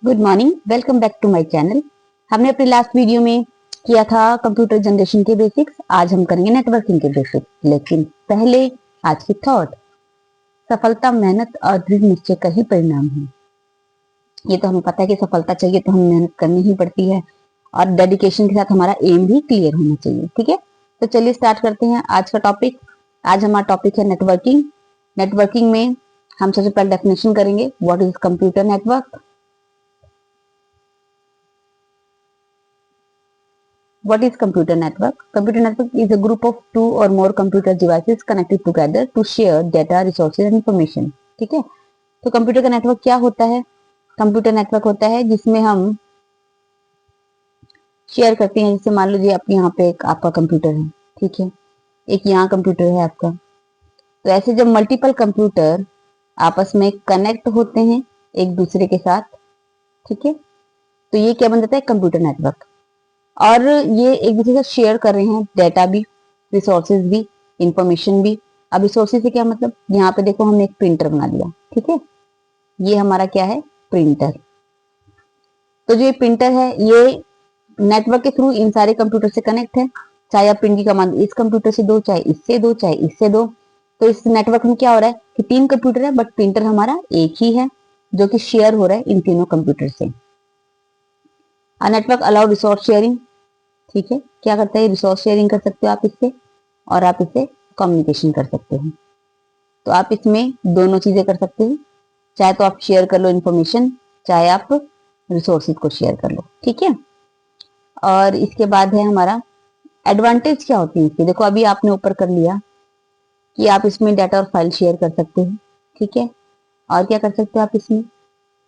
Good morning, welcome back to my channel. हमने अपने last video में किया था कंप्यूटर जनरेशन के बेसिक्स। आज हम करेंगे नेटवर्किंग के बेसिक्स। लेकिन पहले आज की थॉट। सफलता मेहनत और दृढ़ निश्चय का ही परिणाम है। ये तो हमें पता है कि सफलता चाहिए तो हमें मेहनत करनी ही पड़ती है और डेडिकेशन के साथ हमारा एम भी क्लियर होना चाहिए। ठीक है, तो चलिए स्टार्ट करते हैं आज का टॉपिक। आज हमारा टॉपिक है नेटवर्किंग। नेटवर्किंग में हम सबसे पहले डेफिनेशन करेंगे, what is computer network. What is computer network? Computer network is a group of two or more computer devices connected together to share data, resources and information. ठीक है, तो computer का network क्या होता है? कंप्यूटर नेटवर्क होता है जिसमें हम शेयर करते हैं। जैसे मान लीजिए आप यहाँ पे एक आपका कंप्यूटर है, ठीक है, एक यहाँ कंप्यूटर है आपका। तो ऐसे जब मल्टीपल कंप्यूटर आपस में कनेक्ट होते हैं एक दूसरे के साथ, ठीक है, तो ये क्या बन जाता है? Computer network. और ये एक दूसरे से शेयर कर रहे हैं डेटा भी, रिसोर्सेज भी, इंफॉर्मेशन भी। अब रिसोर्सेज से क्या मतलब? यहाँ पे देखो हमने एक प्रिंटर बना लिया, ठीक है, ये हमारा क्या है? प्रिंटर। तो जो ये प्रिंटर है ये नेटवर्क के थ्रू इन सारे कंप्यूटर से कनेक्ट है। चाहे आप प्रिंट की कमांड इस कंप्यूटर से दो, चाहे इससे दो, चाहे इससे दो। तो इस नेटवर्क में क्या हो रहा है कि तीन कंप्यूटर है बट प्रिंटर हमारा एक ही है जो कि शेयर हो रहा है इन तीनों कंप्यूटर से। A network allow resource sharing. ठीक है, क्या करता है? रिसोर्स शेयरिंग कर सकते हो आप इससे, और आप इससे कम्युनिकेशन कर सकते हो। तो आप इसमें दोनों चीजें कर सकते हो, चाहे तो आप शेयर कर लो इन्फॉर्मेशन, चाहे आप रिसोर्सेज को शेयर कर लो। ठीक है, और इसके बाद है हमारा एडवांटेज। क्या होती है इसकी? देखो अभी आपने ऊपर कर लिया कि आप इसमें डाटा और फाइल शेयर कर सकते हो, ठीक है, और क्या कर सकते हो? आप इसमें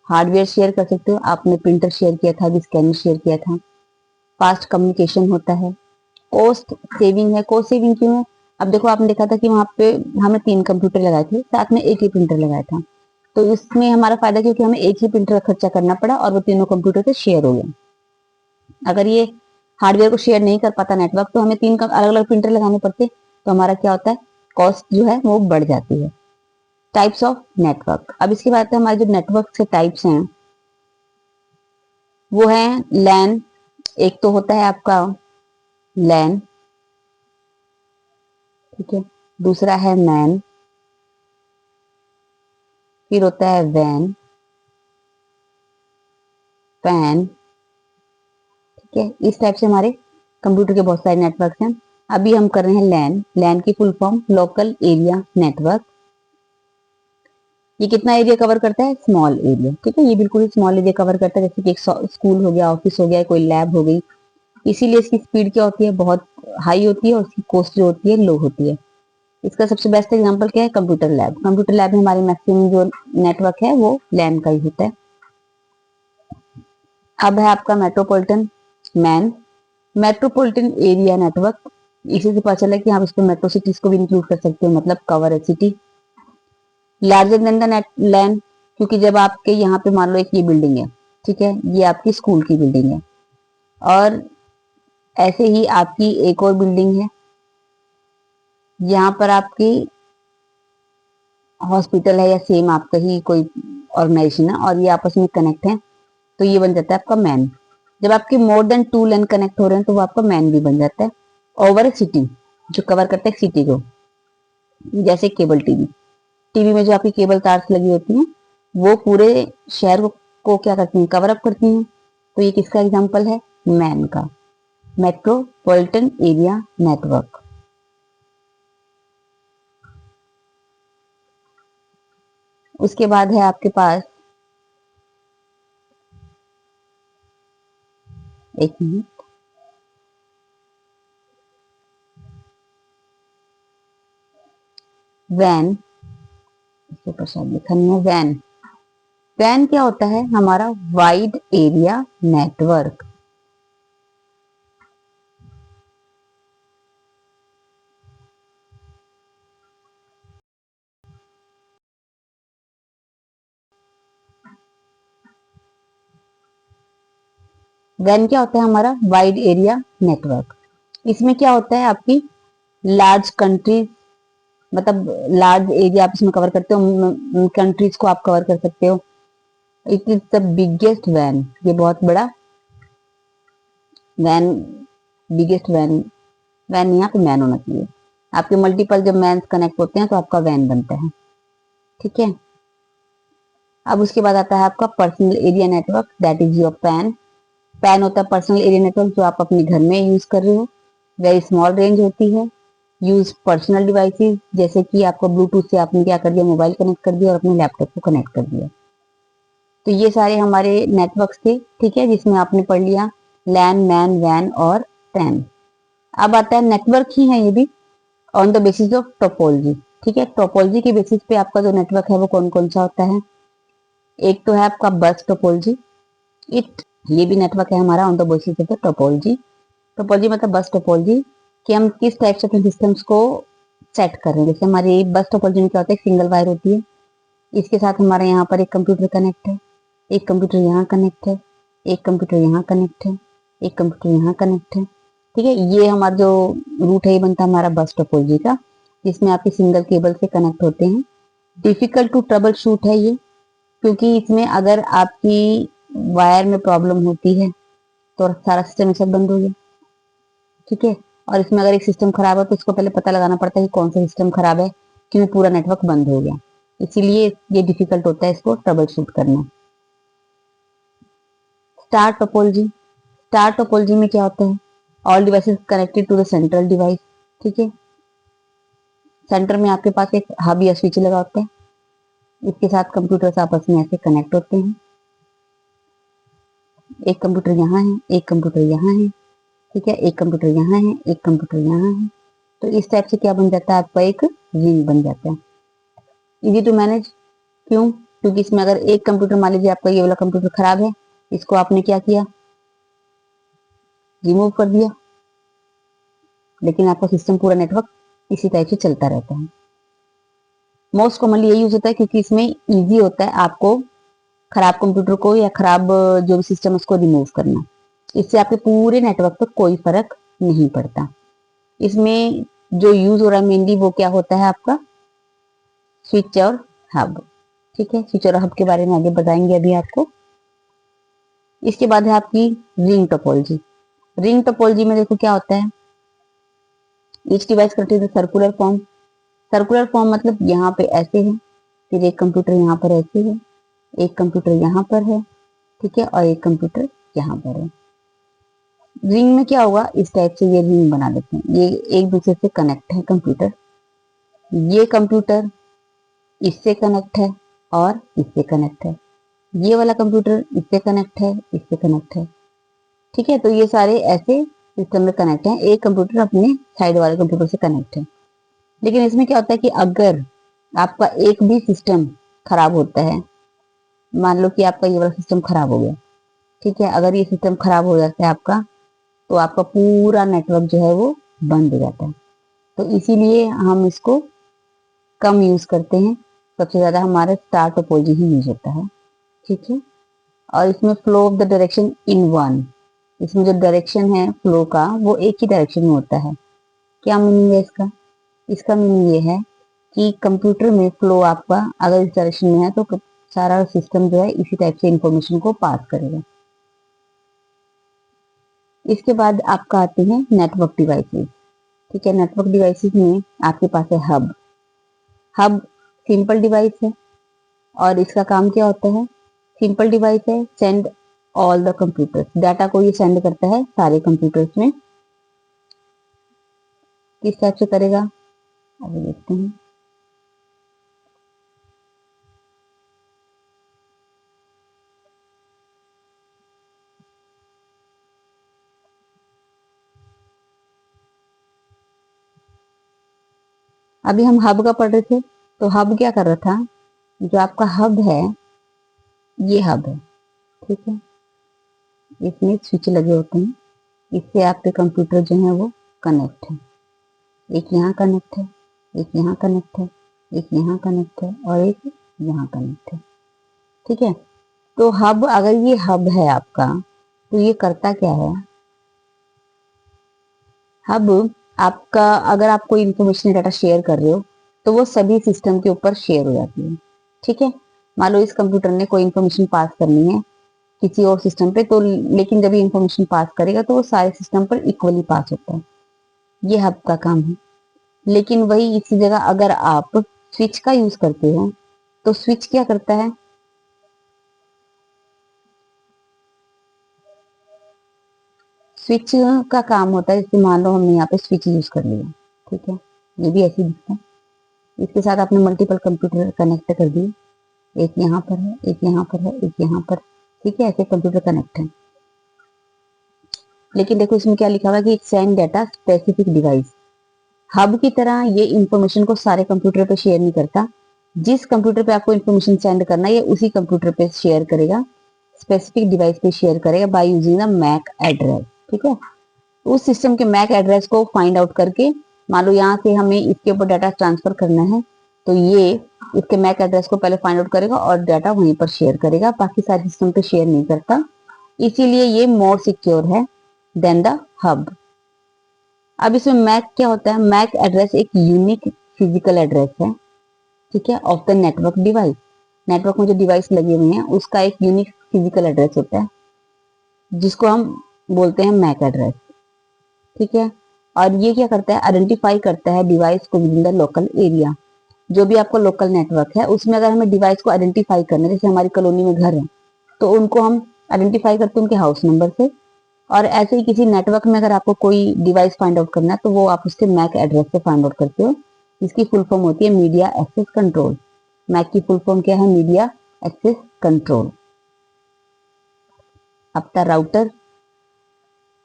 हार्डवेयर शेयर कर सकते हो। आपने प्रिंटर शेयर किया था, अभी स्कैनर शेयर किया था। फास्ट कम्युनिकेशन होता है। कॉस्ट सेविंग है। कॉस्ट सेविंग क्यों है? अब देखो आपने देखा था कि वहां पे हमने तीन कंप्यूटर लगाए थे, साथ में एक ही प्रिंटर लगाया था। तो इसमें हमारा फायदा क्योंकि हमें एक ही प्रिंटर का खर्चा करना पड़ा और वो तीनों कंप्यूटर से शेयर हो गया। अगर ये हार्डवेयर को शेयर नहीं कर पाता नेटवर्क, तो हमें तीन अलग अलग प्रिंटर लगाने पड़ते, तो हमारा क्या होता है? कॉस्ट जो है वो बढ़ जाती है। Types of network. अब इसके बाद हमारे जो नेटवर्क के टाइप्स हैं वो है लैन। एक तो होता है आपका लैन, ठीक है, दूसरा है मैन, फिर होता है वैन, पैन। ठीक है, इस टाइप से हमारे कंप्यूटर के बहुत सारे नेटवर्क हैं। अभी हम कर रहे हैं लैन। लैन की full form local area network. ये कितना एरिया कवर करता है? Small area. ठीक है, ये बिल्कुल ही स्मॉल एरिया कवर करता है, जैसे कि एक स्कूल हो गया, ऑफिस हो गया, कोई लैब हो गई। इसीलिए इसकी स्पीड क्या होती है? बहुत हाई होती है, और इसकी कॉस्ट जो होती है लो होती है। इसका सबसे बेस्ट एग्जांपल क्या है? Computer lab. कंप्यूटर लैब में हमारे मैक्सिमम जो नेटवर्क है वो लैन का ही होता है। अब है आपका metropolitan man. Metropolitan area network. इसी से पता चला कि आप इसमें मेट्रो सिटीज को भी इंक्लूड कर सकते हो, मतलब कवर है city. Larger than the net land, क्योंकि जब आपके यहाँ पे मान लो एक ये बिल्डिंग है, ठीक है, ये आपकी स्कूल की बिल्डिंग है, और ऐसे ही आपकी एक और बिल्डिंग है, यहाँ पर आपकी हॉस्पिटल है या सेम आपका ही कोई ऑर्गेनाइजेशन है, और ये आपस में कनेक्ट है, तो ये बन जाता है आपका मैन। जब आपके more than two LAN connect हो रहे हैं तो वो आपका मैन भी बन जाता है। ओवर सिटी, जो कवर करता है सिटी को, जैसे केबल टीवी। टीवी में जो आपकी केबल तार लगी होती हैं वो पूरे शहर को क्या करती हैं? कवर अप करती हैं। तो ये किसका एग्जांपल है? मैन का। Metropolitan area network. उसके बाद है आपके पास, एक मिनट, वैन। इसके ऊपर शायद लिखा नहीं है वैन। वैन क्या होता है? हमारा वाइड एरिया नेटवर्क। वैन क्या होता है? हमारा वाइड एरिया नेटवर्क। इसमें क्या होता है? आपकी लार्ज कंट्रीज, मतलब लार्ज एरिया आप इसमें कवर करते हो, कंट्रीज को आप कवर कर सकते हो। इट इज द बिगेस्ट वैन, ये बहुत बड़ा वैन, बिगेस्ट वैन, वैन यहाँ पे मैन होना चाहिए। आपके मल्टीपल जब मैन कनेक्ट होते हैं तो आपका वैन बनता है, ठीक है। अब उसके बाद आता है आपका personal area network, that is your pan. Pan होता है पर्सनल एरिया नेटवर्क जो आप अपने घर में यूज कर रहे हो। वेरी स्मॉल रेंज होती है। यूज पर्सनल डिवाइसेस, जैसे कि आपको ब्लूटूथ से आपने क्या कर दिया, मोबाइल कनेक्ट कर दिया और अपने लैपटॉप को कनेक्ट कर दिया। तो ये सारे हमारे नेटवर्क्स थे, ठीक है, जिसमें आपने पढ़ लिया लैन, मैन, वैन और टैन। अब आता है नेटवर्क ही है ये भी, on the basis of topology, ठीक है। टोपोलॉजी के बेसिस पे आपका जो नेटवर्क है वो कौन कौन सा होता है। एक तो है आपका बस टोपोलॉजी, इट ये भी नेटवर्क है हमारा on the basis of the topology. Topology मतलब बस टोपोलॉजी, कि हम किस टाइप से अपने सिस्टम्स को सेट कर रहे हैं। जैसे हमारी बस टोपोलॉजी में क्या होता है, एक सिंगल वायर होती है, इसके साथ हमारे यहाँ पर एक कंप्यूटर कनेक्ट है, एक कंप्यूटर यहाँ कनेक्ट है, एक कंप्यूटर यहाँ कनेक्ट है, एक कंप्यूटर यहाँ कनेक्ट है, ठीक है। ये हमारा जो रूट है ये बनता है हमारा बस टोपोलॉजी का, जिसमें आपके सिंगल केबल से कनेक्ट होते हैं। डिफिकल्ट टू ट्रबल शूट है ये, क्योंकि इसमें अगर आपकी वायर में प्रॉब्लम होती है तो सारा सिस्टम एक साथ बंद हो गया, ठीक है। और इसमें अगर एक सिस्टम खराब है तो इसको पहले पता लगाना पड़ता है कि कौन सा सिस्टम खराब है, क्यों पूरा नेटवर्क बंद हो गया। इसीलिए ये डिफिकल्ट होता है इसको ट्रबल शूट करना। स्टार टोपोलॉजी, स्टार टोपोलॉजी में क्या होता है, all devices connected to the central device, ठीक है। सेंटर में आपके पास एक हब या स्विच लगा होता है, इसके साथ कंप्यूटर्स आपस में ऐसे कनेक्ट होते हैं। एक कंप्यूटर यहाँ है, एक कंप्यूटर यहाँ है, ठीक है, एक कंप्यूटर यहाँ है, एक कंप्यूटर यहाँ है। तो इस टाइप से क्या बन जाता है, आपका एक रिंग बन जाता है। इजी टू मैनेज, क्यों, क्योंकि इसमें अगर एक कंप्यूटर, मान लीजिए आपका ये वाला कंप्यूटर खराब है, इसको आपने क्या किया, रिमूव कर दिया, लेकिन आपका सिस्टम पूरा नेटवर्क इसी टाइप से चलता रहता है। मोस्ट कॉमनली ये यूज होता है क्योंकि इसमें इजी होता है आपको खराब कंप्यूटर को या खराब जो भी सिस्टम है उसको रिमूव करना। इससे आपके पूरे नेटवर्क पर कोई फर्क नहीं पड़ता। इसमें जो यूज हो रहा है मेनली वो क्या होता है आपका, स्विच और हब, ठीक है। स्विच और हब के बारे में आगे बताएंगे अभी आपको। इसके बाद है आपकी रिंग टोपोलॉजी। रिंग टोपोलॉजी में देखो क्या होता है, each device contains circular form. Circular form मतलब यहाँ पे ऐसे है, फिर एक कंप्यूटर यहाँ पर ऐसे है, एक कंप्यूटर यहाँ पर है, ठीक है, और एक कंप्यूटर यहाँ पर है। रिंग में क्या होगा, इस टाइप से ये रिंग बना देते हैं, ये एक दूसरे से कनेक्ट है कंप्यूटर। ये कंप्यूटर इससे कनेक्ट है और इससे कनेक्ट है, ये वाला कंप्यूटर इससे कनेक्ट है, इससे कनेक्ट है, ठीक है। तो ये सारे ऐसे सिस्टम में कनेक्ट हैं, एक कंप्यूटर अपने साइड वाले कंप्यूटर से कनेक्ट है। लेकिन इसमें क्या होता है कि अगर आपका एक भी सिस्टम खराब होता है, मान लो कि आपका ये वाला सिस्टम खराब हो गया, ठीक है, अगर ये सिस्टम खराब हो जाता है आपका, तो आपका पूरा नेटवर्क जो है वो बंद हो जाता है। तो इसीलिए हम इसको कम यूज करते हैं, सबसे ज्यादा हमारा स्टार टोपोलॉजी ही यूज होता है, ठीक है। और इसमें flow of the direction in one, इसमें जो डायरेक्शन है फ्लो का वो एक ही डायरेक्शन में होता है। क्या मीनिंग है इसका, इसका मीनिंग ये है कि कंप्यूटर में फ्लो आपका अगर इस डायरेक्शन में है तो सारा सिस्टम जो है इसी टाइप से इंफॉर्मेशन को पास करेगा। इसके बाद आपका आते हैं नेटवर्क डिवाइसेस, ठीक है। नेटवर्क डिवाइसेस में आपके पास है हब। हब सिंपल डिवाइस है और इसका काम क्या होता है, सिंपल डिवाइस है, send all the computers, data को ये सेंड करता है सारे कंप्यूटर्स में। किस टाइप से करेगा अभी देखते हैं। अभी हम हब का पढ़ रहे थे, तो हब क्या कर रहा था, जो आपका हब है ये हब है, ठीक है, इसमें स्विच लगे होते हैं, इससे आपके कंप्यूटर जो है वो कनेक्ट है। एक यहाँ कनेक्ट है, एक यहाँ कनेक्ट है, एक यहाँ कनेक्ट है और एक यहाँ कनेक्ट है, ठीक है। तो हब, अगर ये हब है आपका तो ये करता क्या है, हब आपका अगर आप कोई इंफॉर्मेशन डाटा शेयर कर रहे हो तो वो सभी सिस्टम के ऊपर शेयर हो जाती है, ठीक है। मान लो इस कंप्यूटर ने कोई इन्फॉर्मेशन पास करनी है किसी और सिस्टम पे, तो लेकिन जब ये इन्फॉर्मेशन पास करेगा तो वो सारे सिस्टम पर इक्वली पास होता है। ये हब का काम है। लेकिन वही इसी जगह अगर आप स्विच का यूज करते हैं तो स्विच क्या करता है, स्विच का काम होता है, जैसे मान लो हमने यहाँ पे स्विच यूज कर लिया, ठीक है, ये भी ऐसे ही दिखता है। इसके साथ आपने मल्टीपल कंप्यूटर कनेक्ट कर दिए, एक यहाँ पर है, एक यहाँ पर है, एक यहाँ पर, ठीक है, ऐसे कंप्यूटर कनेक्ट है। लेकिन देखो इसमें क्या लिखा हुआ है कि send data specific device. Hub की तरह ये इंफॉर्मेशन को सारे कंप्यूटर पे शेयर नहीं करता। जिस कंप्यूटर पे आपको इंफॉर्मेशन सेंड करना है ये उसी कंप्यूटर पे शेयर करेगा, स्पेसिफिक डिवाइस पे शेयर करेगा by using the MAC address, ठीक है। उस सिस्टम के मैक एड्रेस को फाइंड आउट करके, मान लो यहाँ से हमें इसके ऊपर डाटा ट्रांसफर करना है, तो ये इसके मैक एड्रेस को पहले फाइंड आउट करेगा और डाटा वहीं पर शेयर करेगा, बाकी सारे सिस्टम पे शेयर नहीं करता। इसीलिए ये मोर सिक्योर है देन द हब। अब इसमें मैक क्या होता है, मैक एड्रेस एक यूनिक फिजिकल एड्रेस है, ठीक है, of the network device. Network में जो डिवाइस लगे हुए हैं उसका एक यूनिक फिजिकल एड्रेस होता है जिसको हम बोलते हैं मैक एड्रेस, ठीक है। और ये क्या करता है, आइडेंटिफाई करता है डिवाइस को with in the local area. जो भी आपका लोकल नेटवर्क है उसमें अगर हमें डिवाइस को आइडेंटिफाई करना है, जैसे हमारी कॉलोनी में घर है तो उनको हम आइडेंटिफाई करते हैं उनके हाउस नंबर से। और ऐसे ही किसी नेटवर्क में अगर आपको कोई डिवाइस फाइंड आउट करना है तो वो आप उसके मैक एड्रेस से फाइंड आउट करते हो, जिसकी फुल फॉर्म होती है मीडिया एक्सेस कंट्रोल। मैक की फुल फॉर्म क्या है, मीडिया एक्सेस कंट्रोल। आपका राउटर,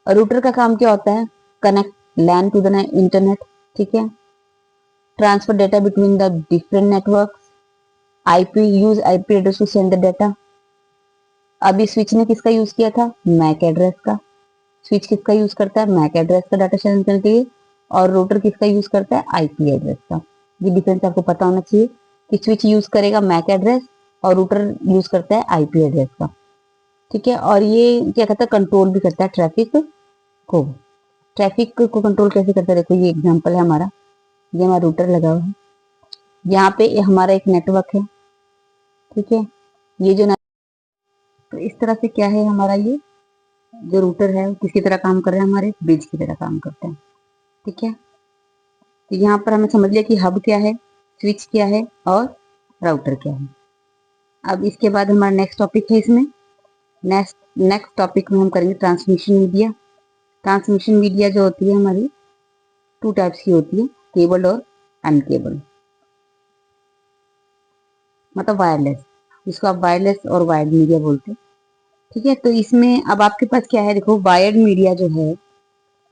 रूटर का काम क्या होता है, connect LAN to the internet, ठीक है, transfer data between the different network, IP use IP address to send the data. अभी स्विच ने किसका यूज किया था, मैक एड्रेस का। स्विच किसका यूज करता है, मैक एड्रेस का डाटा सेंड करने के लिए। और रूटर किसका यूज करता है, आईपी एड्रेस का। ये डिफरेंस आपको पता होना चाहिए कि स्विच यूज करेगा मैक एड्रेस और रूटर यूज करता है आईपी एड्रेस का, ठीक है। और ये क्या करता है, कंट्रोल भी करता है ट्रैफिक को। ट्रैफिक को कंट्रोल कैसे करता है, देखो ये एग्जांपल है हमारा, ये हमारा रूटर लगा हुआ है, यहाँ पे हमारा एक नेटवर्क है, ठीक है। ये जो तो इस तरह से क्या है, हमारा ये जो रूटर है किसकी तरह काम कर रहा है, हमारे ब्रिज की तरह काम करता है, ठीक है। तो यहाँ पर हमें समझ लिया कि हब क्या है, स्विच क्या है और राउटर क्या है। अब इसके बाद हमारा नेक्स्ट टॉपिक है, इसमें नेक्स्ट टॉपिक में हम करेंगे ट्रांसमिशन मीडिया। ट्रांसमिशन मीडिया जो होती है हमारी टू टाइप्स की होती है, केबल और अनकेबल, मतलब वायरलेस, जिसको आप वायरलेस और वायर्ड मीडिया बोलते हैं, ठीक है। तो इसमें अब आपके पास क्या है, देखो वायर्ड मीडिया जो है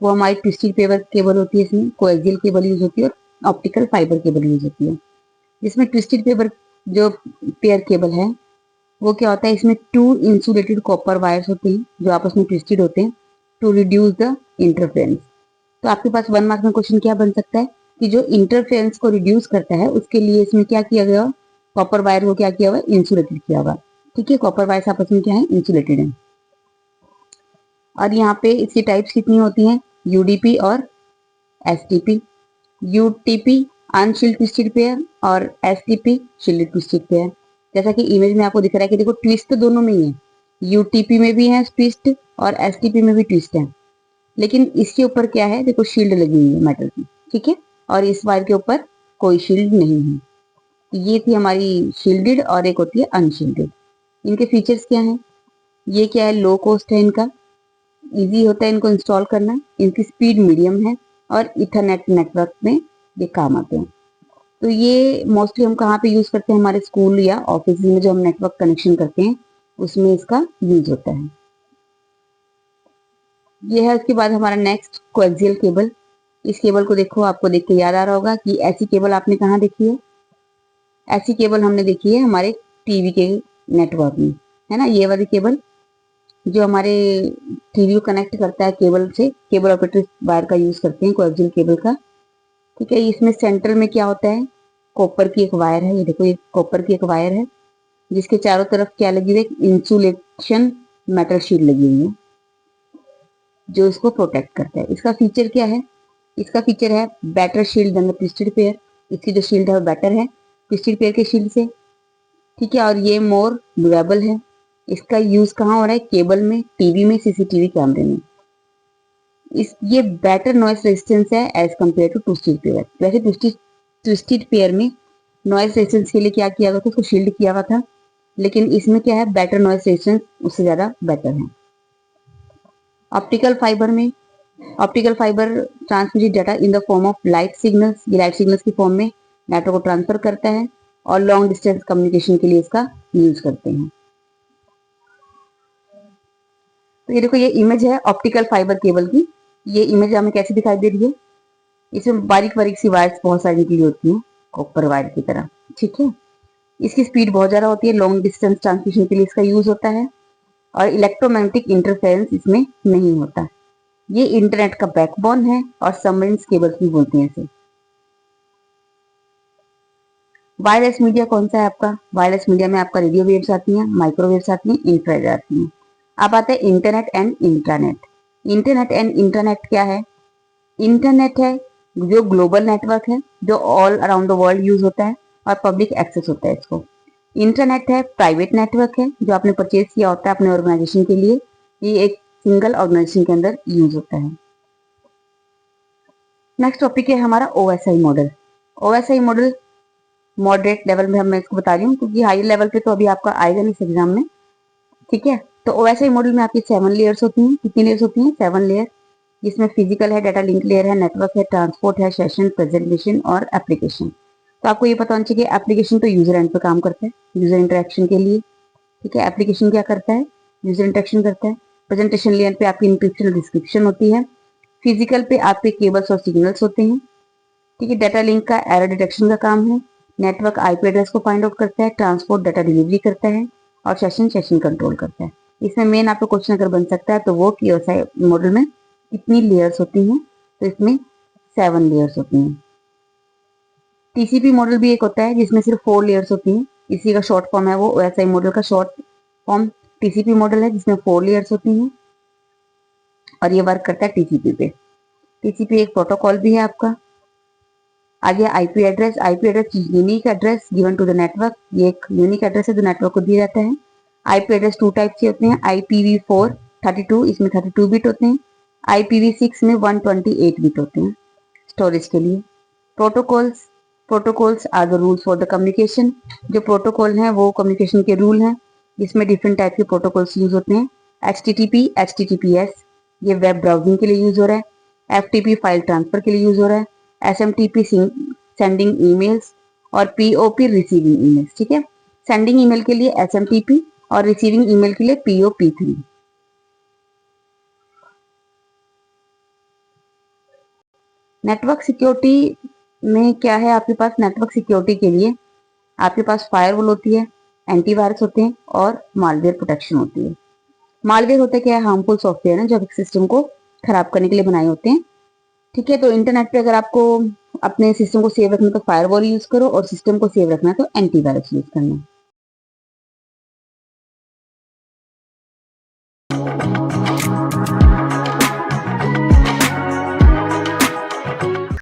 वो हमारी ट्विस्टेड पेपर केबल होती है, इसमें कोएक्सियल केबल यूज होती है और ऑप्टिकल फाइबर केबल यूज होती है। जिसमें ट्विस्टेड पेपर जो पेयर केबल है वो क्या होता है, इसमें टू इंसुलेटेड कॉपर वायर्स होते हैं जो आपस में ट्विस्टेड होते हैं टू रिड्यूस द इंटरफेरेंस। तो आपके पास 1 मार्क में क्वेश्चन क्या बन सकता है कि जो इंटरफेरेंस को रिड्यूस करता है उसके लिए इसमें क्या किया गया, कॉपर वायर को क्या किया हुआ, इंसुलेटेड किया हुआ, ठीक है। कॉपर वायर्स आपस में क्या है, इंसुलेटेड है। और यहाँ पे इसकी टाइप्स कितनी होती हैं, यूडीपी और एसटीपी। यूटीपी अनशील्ड ट्विस्टेड पेयर और एसटीपी शील्डेड ट्विस्टेड पेयर। जैसा कि इमेज में आपको दिख रहा है कि देखो ट्विस्ट तो दोनों में ही है, यूटीपी में भी है ट्विस्ट और एसटीपी में भी ट्विस्ट है, लेकिन इसके ऊपर क्या है, देखो शील्ड लगी हुई है मेटल की, ठीक है, और इस वायर के ऊपर कोई शील्ड नहीं है। ये थी हमारी शील्डेड और एक होती है अनशील्डेड। इनके फीचर्स क्या हैं, ये क्या है, लो कॉस्ट है इनका, इजी होता है इनको इंस्टॉल करना, इनकी स्पीड मीडियम है और इथरनेट नेटवर्क में ये काम आते हैं। तो ये मोस्टली हम कहाँ पे यूज करते हैं, हमारे स्कूल या ऑफिस में जो हम नेटवर्क कनेक्शन करते हैं उसमें इसका यूज होता है। ये है उसके बाद हमारा नेक्स्ट कोएक्सियल केबल। इस केबल को देखो, आपको देख के याद आ रहा होगा कि ऐसी केबल आपने कहाँ देखी है, ऐसी केबल हमने देखी है हमारे टीवी के नेटवर्क में, है ना। ये वाली केबल जो हमारे टीवी को कनेक्ट करता है केबल से, केबल ऑपरेटर वायर का यूज करते हैं कोएक्सियल केबल का, ठीक है। इसमें सेंटर में क्या होता है, कॉपर की एक वायर है, ये देखो ये कॉपर की एक वायर है जिसके चारों तरफ क्या लगी हुई है, इंसुलेशन मेटल शीट लगी हुई है जो इसको प्रोटेक्ट करता है। इसका फीचर क्या है, इसका फीचर है better shield than the twisted pair. इसकी जो शील्ड है वो बेटर है ट्विस्टेड पेयर के शील्ड से। ठीक है, और ये मोर ड्यूरेबल है। इसका यूज कहाँ हो रहा है? केबल में, टीवी में, सीसीटीवी कैमरे में। ये बेटर नॉइस रेजिस्टेंस है as compare to twisted pair. वैसे ट्विस्टेड पेयर में नॉइस रेजिस्टेंस के लिए क्या किया गया था? उसको शील्ड किया हुआ था, लेकिन इसमें क्या है? बेटर नॉइस रेजिस्टेंस उससे ज्यादा बेटर है। ऑप्टिकल फाइबर में, optical fibre transmitted data in the form of light signals, ये लाइट सिग्नल्स की फॉर्म में नेटवर्क को ट्रांसफर करता है और लॉन्ग डिस्टेंस कम्युनिकेशन के लिए इसका यूज करते हैं। तो ये देखो, ये इमेज है ऑप्टिकल फाइबर केबल की। ये इमेज हमें कैसी दिखाई दे रही है? इसमें बारीक बारीक सी वायर्स बहुत सारी निकली होती हैं कॉपर वायर की तरह। ठीक है, इसकी स्पीड बहुत ज्यादा होती है, लॉन्ग डिस्टेंस ट्रांसमिशन के लिए इसका यूज होता है और इलेक्ट्रोमैग्नेटिक इंटरफेरेंस इसमें नहीं होता। ये इंटरनेट का बैकबोन है और सबमरीन केबल्स भी बोलते हैं इसे। वायरलेस मीडिया कौन सा है आपका? वायरलेस मीडिया में आपका रेडियो वेव्स आती हैं, माइक्रोवेव्स आती हैं, इंफ्रारेड आती हैं। अब आता है internet and intranet. Internet and internet क्या है? इंटरनेट है जो ग्लोबल नेटवर्क है, जो all around the world use होता है और पब्लिक एक्सेस होता है इसको। इंटरनेट है प्राइवेट नेटवर्क है, जो आपने परचेज किया होता है अपने ऑर्गेनाइजेशन के लिए। ये एक सिंगल ऑर्गेनाइजेशन के अंदर यूज होता है। नेक्स्ट टॉपिक है हमारा OSI model. OSI model moderate level में मैं इसको बता रही हूँ, क्योंकि हाई लेवल पे तो अभी आपका आएगा नहीं इस एग्जाम में। ठीक है, तो ओएसआई मॉडल में आपकी 7 लेयर्स होती हैं। कितनी लेयर्स होती हैं? 7 लेयर, जिसमें फिजिकल है, डाटा लिंक लेयर है, नेटवर्क है, ट्रांसपोर्ट है, सेशन, प्रेजेंटेशन और एप्लीकेशन। तो आपको ये पता होना चाहिए कि एप्लीकेशन तो यूजर एंड पे काम करता है, यूजर इंटरेक्शन के लिए। ठीक है, एप्लीकेशन क्या करता है? यूजर इंटरेक्शन करता है। प्रेजेंटेशन लेयर पे आपकी इंक्रिप्शन और डिस्क्रिप्शन होती है। फिजिकल पे आपके केबल्स और सिग्नल्स होते हैं। ठीक है, डाटा लिंक का एरर डिटेक्शन का काम है। नेटवर्क आईपी एड्रेस को फाइंड आउट करता है। ट्रांसपोर्ट डाटा डिलीवरी करता है और सेशन कंट्रोल करता है। इसमें मेन आपको क्वेश्चन अगर बन सकता है तो वो कि ओएसआई मॉडल में कितनी लेयर्स होती हैं? तो इसमें 7 लेयर्स होती हैं। टीसीपी मॉडल भी एक होता है जिसमें सिर्फ 4 लेयर्स होती हैं। इसी का शॉर्ट फॉर्म है वो, ओएसआई मॉडल का शॉर्ट फॉर्म टीसीपी मॉडल है, जिसमें 4 लेयर्स होती हैं और ये वर्क करता है टीसीपी पे। टीसीपी एक प्रोटोकॉल भी है आपका। आगे IP address. IP address unique address given to the network. ये एक यूनिक एड्रेस है जो नेटवर्क को दिया जाता है। आईपी एड्रेस 2 टाइप के होते हैं। IPv4 32, इसमें 32 बिट होते हैं। IPv6 में 128 बिट होते हैं स्टोरेज के लिए। Protocols. Protocols are the rules for the communication. जो प्रोटोकॉल हैं वो कम्युनिकेशन के रूल हैं, जिसमें डिफरेंट टाइप के प्रोटोकॉल्स यूज होते हैं। HTTP, HTTPS ये वेब ब्राउजिंग के लिए यूज हो रहा है। FTP फाइल ट्रांसफर के लिए यूज हो रहा है। SMTP सेंडिंग ईमेल्स और POP रिसीविंग ईमेल्स। ठीक है, सेंडिंग ईमेल के लिए SMTP और रिसीविंग ईमेल के लिए POP3। नेटवर्क सिक्योरिटी में क्या है आपके पास? नेटवर्क सिक्योरिटी के लिए आपके पास फायरवॉल होती है, एंटीवायरस होते हैं और मालवेयर प्रोटेक्शन होती है। मालवेयर होता है क्या है? हार्मफुल सॉफ्टवेयर है जो सिस्टम को खराब करने के लिए बनाए होते हैं। ठीक है, तो इंटरनेट पे अगर आपको अपने सिस्टम को सेव रखना है तो फायरवॉल यूज करो, और सिस्टम को सेव रखना है तो एंटीवायरस यूज करना है।